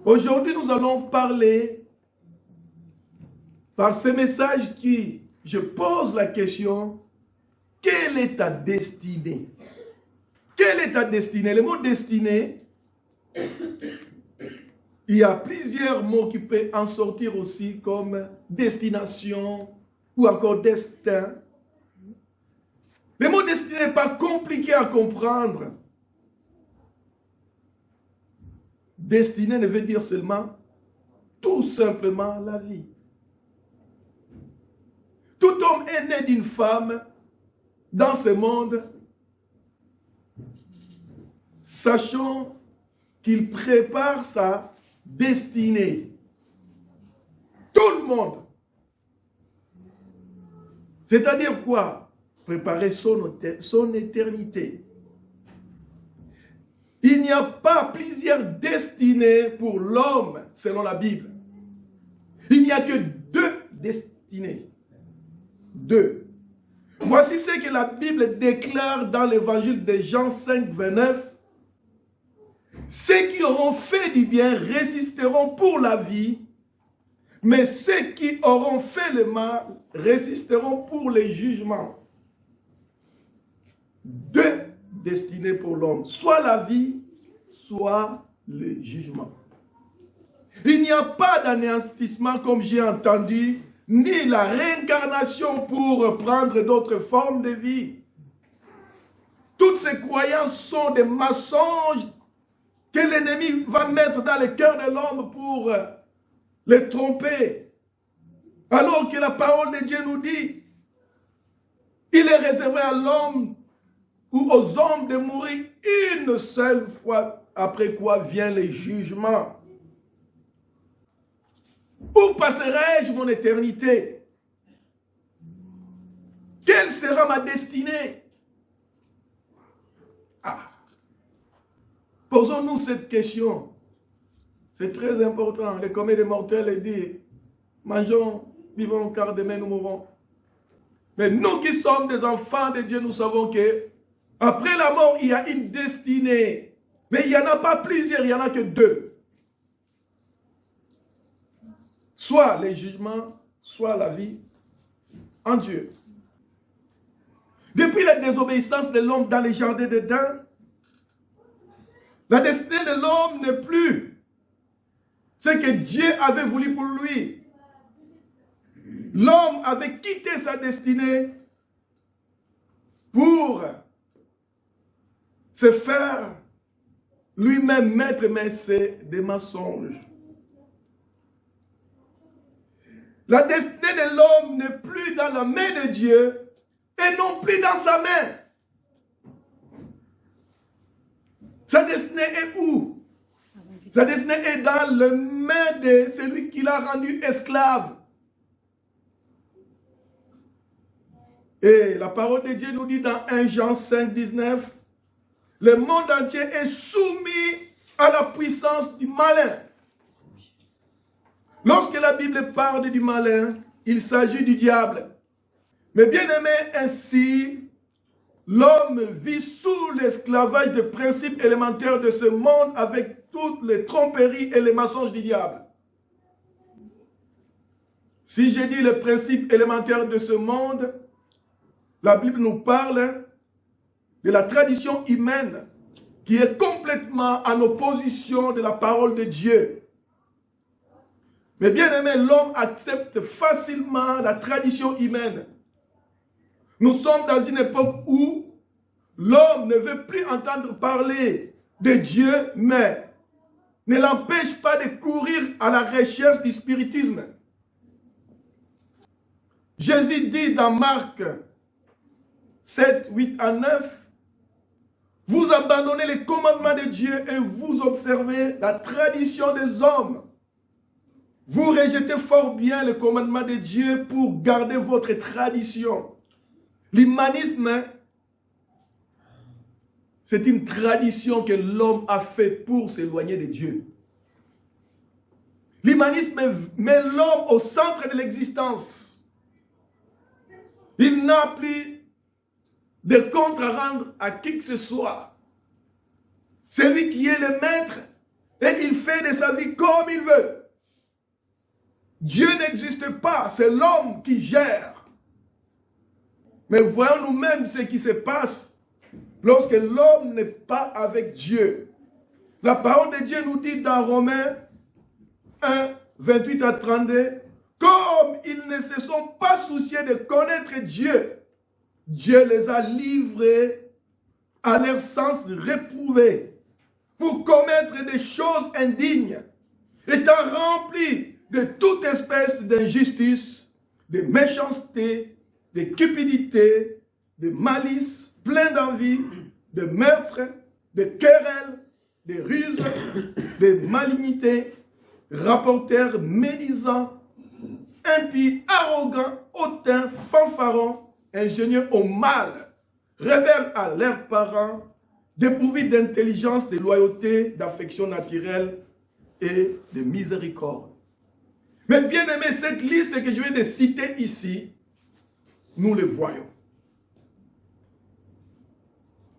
Aujourd'hui, nous allons parler par ce message qui, je pose la question, quelle est ta destinée? Quelle est ta destinée? Le mot destinée, il y a plusieurs mots qui peuvent en sortir aussi comme destination ou encore destin. Le mot destinée n'est pas compliqué à comprendre. Destinée ne veut dire seulement, tout simplement, la vie. Tout homme est né d'une femme dans ce monde, sachant qu'il prépare sa destinée. Tout le monde. C'est-à-dire quoi? Préparer son éternité. Il n'y a pas plusieurs destinées pour l'homme, selon la Bible. Il n'y a que deux destinées. Deux. Voici ce que la Bible déclare dans l'évangile de Jean 5, 29. Ceux qui auront fait du bien résisteront pour la vie, mais ceux qui auront fait le mal résisteront pour les jugements. Deux destinées pour l'homme, soit la vie, soit le jugement. Il n'y a pas d'anéantissement comme j'ai entendu, ni la réincarnation pour prendre d'autres formes de vie. Toutes ces croyances sont des mensonges que l'ennemi va mettre dans le cœur de l'homme pour les tromper. Alors que la parole de Dieu nous dit, il est réservé à l'homme ou aux hommes de mourir une seule fois, après quoi vient le jugement. Où passerai-je mon éternité? Quelle sera ma destinée? Posons-nous cette question. C'est très important. Le commun des mortels dit, mangeons, vivons, car demain nous mourrons. Mais nous qui sommes des enfants de Dieu, nous savons que après la mort, il y a une destinée. Mais il n'y en a pas plusieurs, il n'y en a que deux. Soit les jugements, soit la vie en Dieu. Depuis la désobéissance de l'homme dans les jardins d'Éden, la destinée de l'homme n'est plus ce que Dieu avait voulu pour lui. L'homme avait quitté sa destinée pour se faire lui-même maître, mais c'est des mensonges. La destinée de l'homme n'est plus dans la main de Dieu et non plus dans sa main. Sa destinée est où? Sa destinée est dans les mains de celui qui l'a rendu esclave. Et la parole de Dieu nous dit dans 1 Jean 5, 19, le monde entier est soumis à la puissance du malin. Lorsque la Bible parle du malin, il s'agit du diable. Mais bien aimé, ainsi, l'homme vit sous l'esclavage des principes élémentaires de ce monde avec toutes les tromperies et les mensonges du diable. Si je dis les principes élémentaires de ce monde, la Bible nous parle de la tradition humaine qui est complètement en opposition de la parole de Dieu. Mais bien aimé, l'homme accepte facilement la tradition humaine. Nous sommes dans une époque où l'homme ne veut plus entendre parler de Dieu, mais ne l'empêche pas de courir à la recherche du spiritisme. Jésus dit dans Marc 7, 8 à 9, vous abandonnez les commandements de Dieu et vous observez la tradition des hommes. Vous rejetez fort bien le commandement de Dieu pour garder votre tradition. L'humanisme, c'est une tradition que l'homme a faite pour s'éloigner de Dieu. L'humanisme met l'homme au centre de l'existence. Il n'a plus de compte à rendre à qui que ce soit. Celui qui est le maître Et il fait de sa vie comme il veut. Dieu n'existe pas, c'est l'homme qui gère. Mais voyons nous-mêmes ce qui se passe lorsque l'homme n'est pas avec Dieu. La parole de Dieu nous dit dans Romains 1, 28 à 32, comme ils ne se sont pas souciés de connaître Dieu, Dieu les a livrés à leur sens réprouvé pour commettre des choses indignes, étant remplis de toute espèce d'injustice, de méchanceté, de cupidité, de malice, plein d'envie, de meurtre, de querelles, de ruses, de malignité, rapporteurs médisants, impies, arrogants, hautains, fanfarons, ingénieux au mal, rebelles à leurs parents, dépourvus d'intelligence, de loyauté, d'affection naturelle et de miséricorde. Mais bien aimé, cette liste que je viens de citer ici, nous le voyons.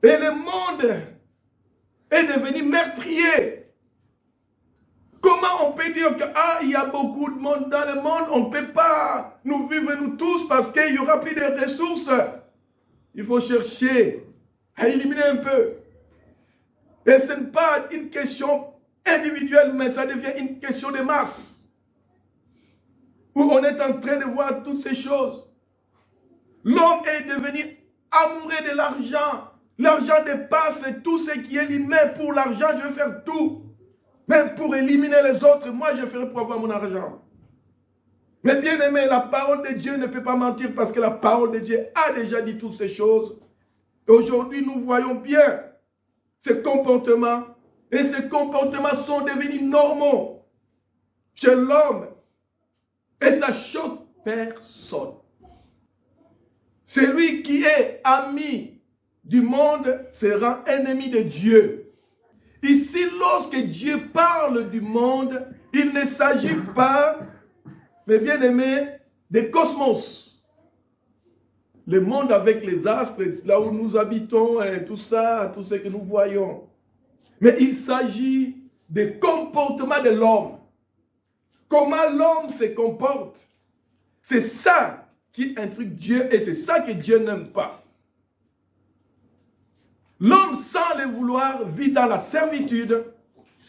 Et le monde est devenu meurtrier. Comment on peut dire qu'il y a beaucoup de monde dans le monde, on ne peut pas nous vivre nous tous parce qu'il n'y aura plus de ressources. Il faut chercher à éliminer un peu. Et ce n'est pas une question individuelle, mais ça devient une question de masse. Où on est en train de voir toutes ces choses. L'homme est devenu amoureux de l'argent. L'argent dépasse tout ce qui est humain. Pour l'argent, je vais faire tout. Même pour éliminer les autres, moi je ferai pour avoir mon argent. Mais bien aimé, la parole de Dieu ne peut pas mentir parce que la parole de Dieu a déjà dit toutes ces choses. Et aujourd'hui, nous voyons bien ces comportements. Et ces comportements sont devenus normaux chez l'homme. Et ça choque personne. Celui qui est ami du monde sera ennemi de Dieu. Ici, lorsque Dieu parle du monde, il ne s'agit pas, mais bien aimé, des cosmos. Le monde avec les astres, là où nous habitons, et tout ça, tout ce que nous voyons. Mais il s'agit des comportements de l'homme. Comment l'homme se comporte. C'est ça qui intrigue Dieu et c'est ça que Dieu n'aime pas. L'homme, sans le vouloir, vit dans la servitude,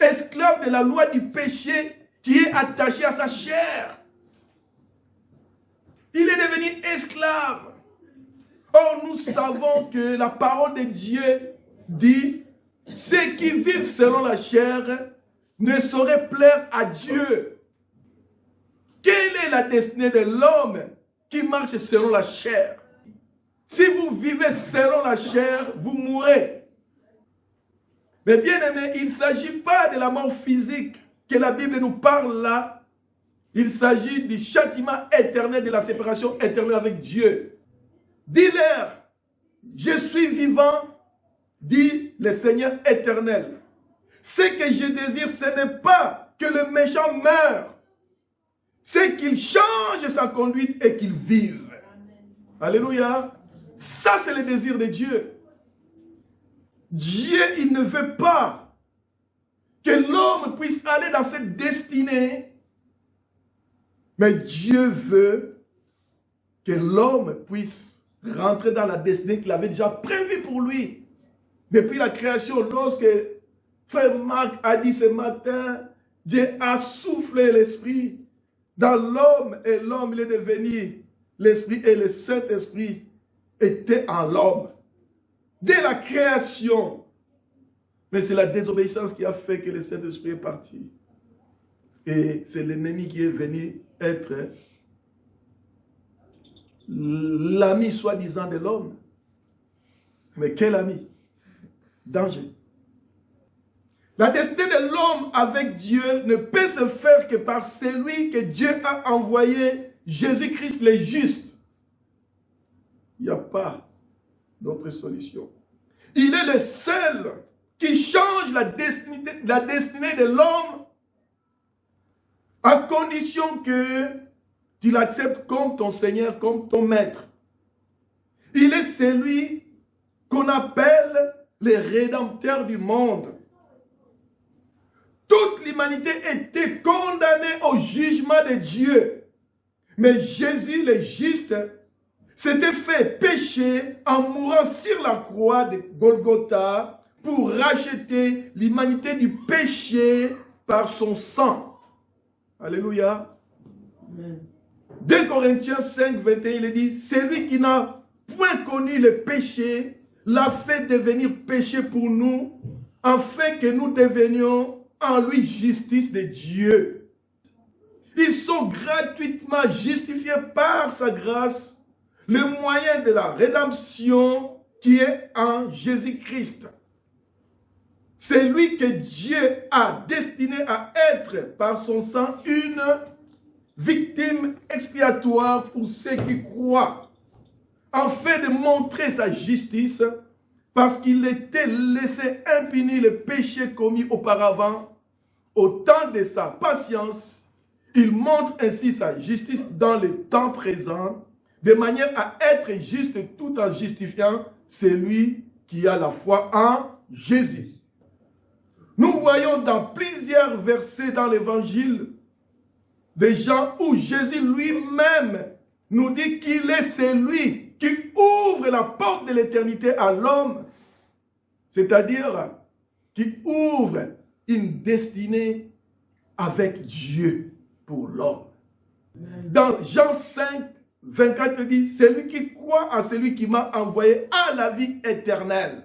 esclave de la loi du péché qui est attaché à sa chair. Il est devenu esclave. Or, nous savons que la parole de Dieu dit « Ceux qui vivent selon la chair ne sauraient plaire à Dieu. » Quelle est la destinée de l'homme qui marche selon la chair? Si vous vivez selon la chair, vous mourrez. Mais bien aimé, il ne s'agit pas de la mort physique que la Bible nous parle là. Il s'agit du châtiment éternel, de la séparation éternelle avec Dieu. Dis-leur, je suis vivant, dit le Seigneur éternel. Ce que je désire, ce n'est pas que le méchant meure, c'est qu'il change sa conduite et qu'il vive. Alléluia. Ça, c'est le désir de Dieu. Dieu, il ne veut pas que l'homme puisse aller dans cette destinée, mais Dieu veut que l'homme puisse rentrer dans la destinée qu'il avait déjà prévue pour lui. Depuis la création, lorsque Frère Marc a dit ce matin, Dieu a soufflé l'esprit dans l'homme et l'homme il est devenu l'esprit et le Saint-Esprit était en l'homme. Dès la création. Mais c'est la désobéissance qui a fait que le Saint-Esprit est parti. Et c'est l'ennemi qui est venu être l'ami soi-disant de l'homme. Mais quel ami? Danger. La destinée de l'homme avec Dieu ne peut se faire que par celui que Dieu a envoyé, Jésus-Christ le juste. Il n'y a pas d'autre solution. Il est le seul qui change la destinée de l'homme à condition que tu l'acceptes comme ton Seigneur, comme ton Maître. Il est celui qu'on appelle le Rédempteur du monde. Tout l'humanité était condamnée au jugement de Dieu. Mais Jésus, le juste, s'était fait pécher en mourant sur la croix de Golgotha pour racheter l'humanité du péché par son sang. Alléluia. Amen. 2 Corinthiens 5, 21, il est dit, celui qui n'a point connu le péché l'a fait devenir péché pour nous, afin que nous devenions en lui justice de Dieu. Ils sont gratuitement justifiés par sa grâce, le moyen de la rédemption qui est en Jésus-Christ. C'est lui que Dieu a destiné à être par son sang une victime expiatoire pour ceux qui croient, afin de montrer sa justice, parce qu'il était laissé impuni le péché commis auparavant. Au temps de sa patience, il montre ainsi sa justice dans le temps présent, de manière à être juste tout en justifiant celui qui a la foi en Jésus. Nous voyons dans plusieurs versets dans l'évangile des gens où Jésus lui-même nous dit qu'il est celui qui ouvre la porte de l'éternité à l'homme, c'est-à-dire qui ouvre une destinée avec Dieu pour l'homme. Dans Jean 5, 24, il dit, celui qui croit à celui qui m'a envoyé a la vie éternelle.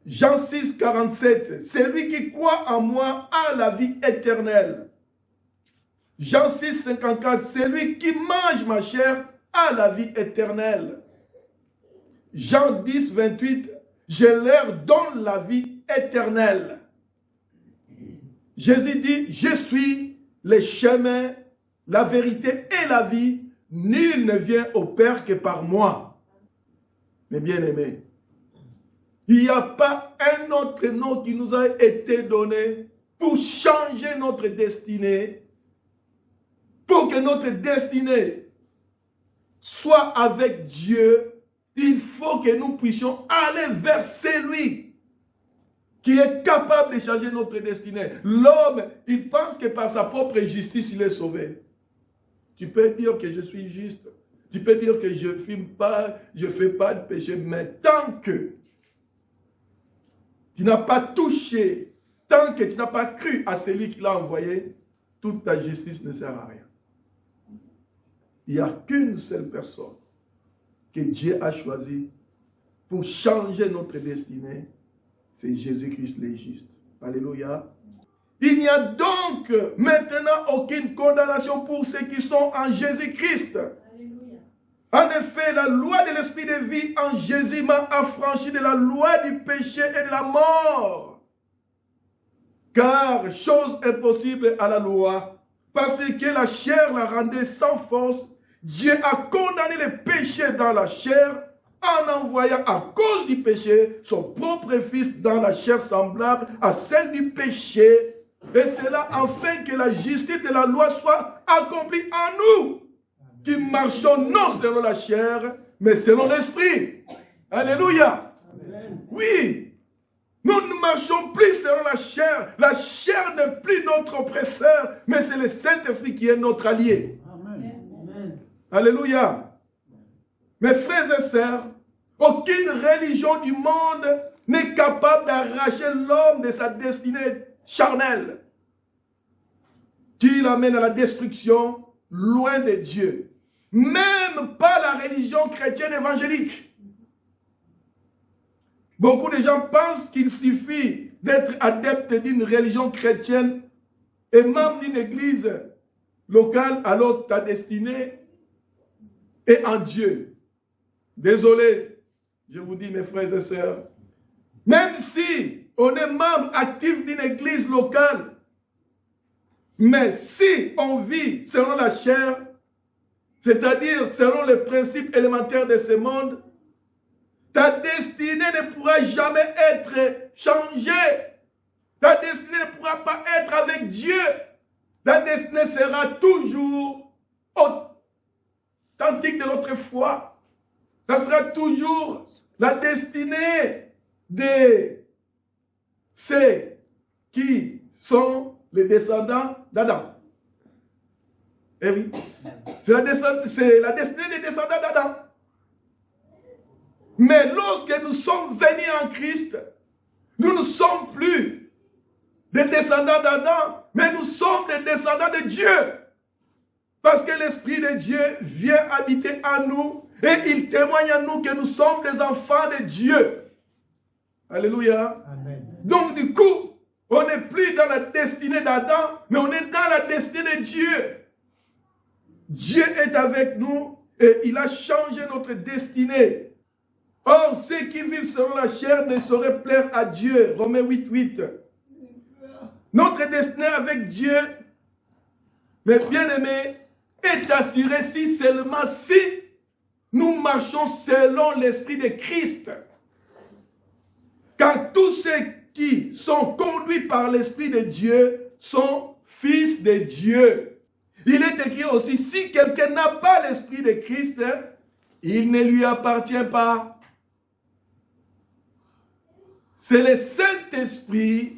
Jean 6, 47, celui qui croit en moi a la vie éternelle. Jean 6, 54, celui qui mange ma chair a la vie éternelle. Jean 10, 28, je leur donne la vie éternelle. Jésus dit, je suis le chemin, la vérité et la vie. Nul ne vient au Père que par moi. Mes bien-aimés, il n'y a pas un autre nom qui nous a été donné pour changer notre destinée, pour que notre destinée soit avec Dieu. Il faut que nous puissions aller vers celui qui est capable de changer notre destinée. L'homme, il pense que par sa propre justice, il est sauvé. Tu peux dire que je suis juste. Tu peux dire que je ne fume pas, je ne fais pas de péché. Mais tant que tu n'as pas touché, tant que tu n'as pas cru à celui qui l'a envoyé, toute ta justice ne sert à rien. Il n'y a qu'une seule personne que Dieu a choisie pour changer notre destinée, c'est Jésus-Christ le juste. Alléluia. Il n'y a donc maintenant aucune condamnation pour ceux qui sont en Jésus-Christ. En effet, la loi de l'esprit de vie en Jésus m'a affranchi de la loi du péché et de la mort. Car chose impossible à la loi, parce que la chair la rendait sans force, Dieu a condamné le péché dans la chair en envoyant à cause du péché son propre fils dans la chair semblable à celle du péché. Et cela afin que la justice de la loi soit accomplie en nous, qui marchons non selon la chair, mais selon l'esprit. Alléluia. Amen. Oui, nous ne marchons plus selon la chair. La chair n'est plus notre oppresseur, mais c'est le Saint-Esprit qui est notre allié. Amen. Alléluia. Mes frères et sœurs, aucune religion du monde n'est capable d'arracher l'homme de sa destinée charnelle qui l'amène à la destruction loin de Dieu. Même pas la religion chrétienne évangélique. Beaucoup de gens pensent qu'il suffit d'être adepte d'une religion chrétienne et membre d'une église locale, alors ta destinée est en Dieu. Désolé, je vous dis mes frères et sœurs, même si on est membre actif d'une église locale, mais si on vit selon la chair, c'est-à-dire selon les principes élémentaires de ce monde, ta destinée ne pourra jamais être changée. Ta destinée ne pourra pas être avec Dieu. Ta destinée sera toujours authentique de notre foi. Ça sera toujours la destinée de ces qui sont les descendants d'Adam. Eh oui. C'est la destinée des descendants d'Adam. Mais lorsque nous sommes venus en Christ, nous ne sommes plus des descendants d'Adam, mais nous sommes des descendants de Dieu. Parce que l'Esprit de Dieu vient habiter en nous et il témoigne à nous que nous sommes des enfants de Dieu. Alléluia. Amen. Donc du coup, on n'est plus dans la destinée d'Adam, mais on est dans la destinée de Dieu. Dieu est avec nous et il a changé notre destinée. Or, ceux qui vivent selon la chair ne sauraient plaire à Dieu. Romains 8:8. Notre destinée avec Dieu, mes bien-aimés, est assurée si seulement si nous marchons selon l'Esprit de Christ. Car tous ceux qui sont conduits par l'Esprit de Dieu sont fils de Dieu. Il est écrit aussi, si quelqu'un n'a pas l'Esprit de Christ, il ne lui appartient pas. C'est le Saint-Esprit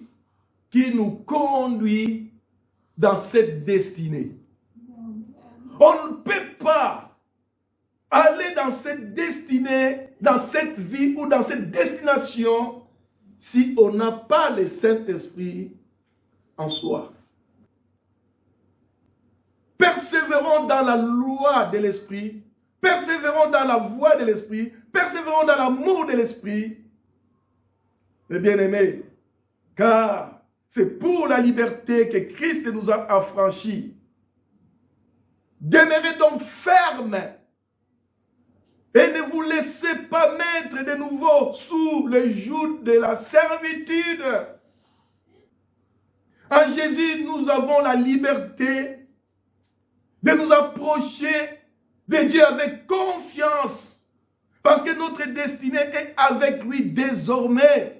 qui nous conduit dans cette destinée. On ne peut pas aller dans cette destinée, dans cette vie ou dans cette destination si on n'a pas le Saint-Esprit en soi. Persévérons dans la loi de l'Esprit, persévérons dans la voie de l'Esprit, persévérons dans l'amour de l'Esprit. Mes bien-aimés, car c'est pour la liberté que Christ nous a affranchis. Demeurez donc fermes et ne vous laissez pas mettre de nouveau sous le joug de la servitude. En Jésus, nous avons la liberté de nous approcher de Dieu avec confiance, parce que notre destinée est avec lui désormais.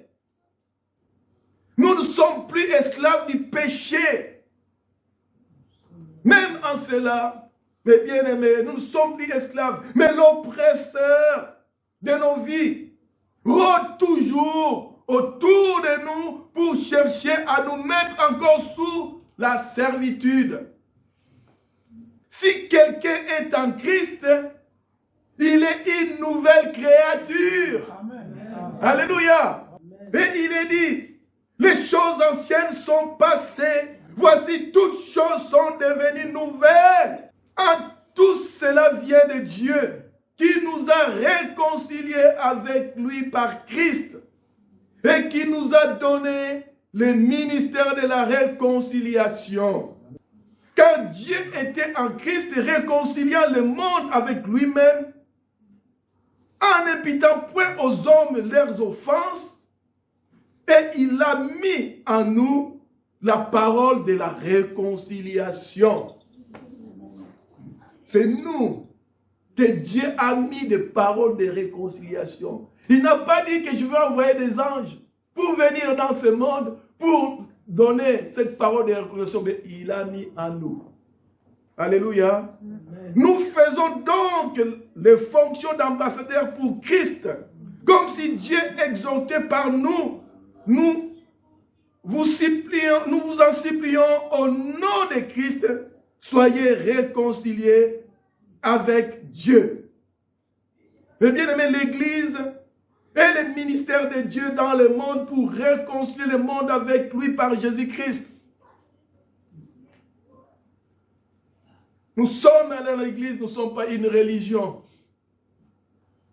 Nous ne sommes plus esclaves du péché. Même en cela, mes bien-aimés, nous ne sommes plus esclaves, mais l'oppresseur de nos vies rôde toujours autour de nous pour chercher à nous mettre encore sous la servitude. Si quelqu'un est en Christ, il est une nouvelle créature. Amen. Alléluia. Amen. Et il est dit, les choses anciennes sont passées, voici toutes choses sont devenues nouvelles. En tout cela vient de Dieu, qui nous a réconciliés avec lui par Christ, et qui nous a donné le ministère de la réconciliation. Car Dieu était en Christ réconciliant le monde avec lui-même, en n'imputant point aux hommes leurs offenses, et il a mis en nous la parole de la réconciliation. C'est nous que Dieu a mis des paroles de réconciliation. Il n'a pas dit que je vais envoyer des anges pour venir dans ce monde, pour donner cette parole de réconciliation, mais il a mis en nous. Alléluia. Amen. Nous faisons donc les fonctions d'ambassadeurs pour Christ, comme si Dieu exhortait par nous. Nous vous en supplions au nom de Christ, soyez réconciliés avec Dieu. Et bien aimé, l'Église est le ministère de Dieu dans le monde pour réconcilier le monde avec lui par Jésus-Christ. Nous sommes dans l'Église, nous ne sommes pas une religion,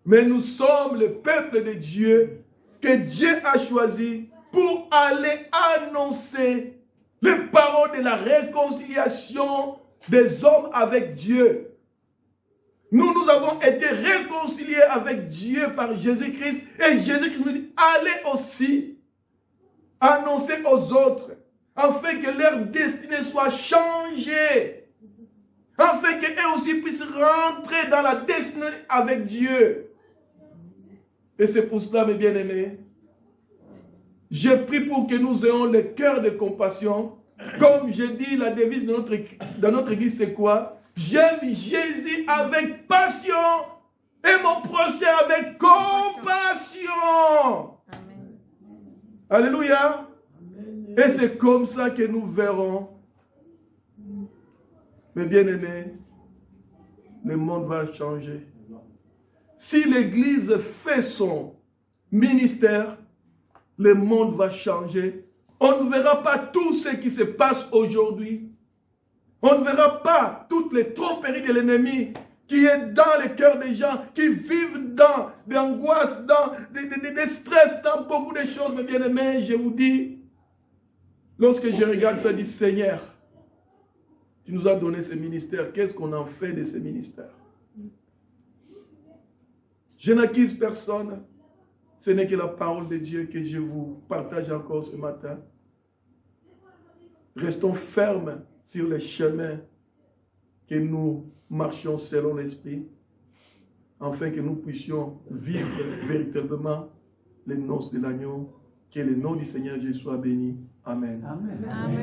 mais nous sommes le peuple de Dieu que Dieu a choisi pour aller annoncer les paroles de la réconciliation des hommes avec Dieu. Nous avons été réconciliés avec Dieu par Jésus-Christ. Et Jésus-Christ nous dit, allez aussi annoncer aux autres, afin que leur destinée soit changée, afin qu'eux aussi puissent rentrer dans la destinée avec Dieu. Et c'est pour cela, mes bien-aimés, je prie pour que nous ayons le cœur de compassion. Comme je dis, la devise de notre église, c'est quoi? J'aime Jésus avec passion et mon prochain avec compassion. Amen. Alléluia. Amen. Et c'est comme ça que nous verrons, mes bien-aimés, le monde va changer. Si l'Église fait son ministère, le monde va changer. On ne verra pas tout ce qui se passe aujourd'hui. On ne verra pas toutes les tromperies de l'ennemi qui est dans le cœur des gens, qui vivent dans des angoisses, dans des stress, dans beaucoup de choses. Mes bien-aimés, je vous dis, lorsque je regarde ça, je dis, Seigneur, tu nous as donné ce ministère. Qu'est-ce qu'on en fait de ce ministère? Je n'accuse personne. Ce n'est que la parole de Dieu que je vous partage encore ce matin. Restons fermes sur les chemins que nous marchions selon l'Esprit, afin que nous puissions vivre véritablement les noces de l'agneau. Que le nom du Seigneur Jésus soit béni. Amen. Amen. Amen.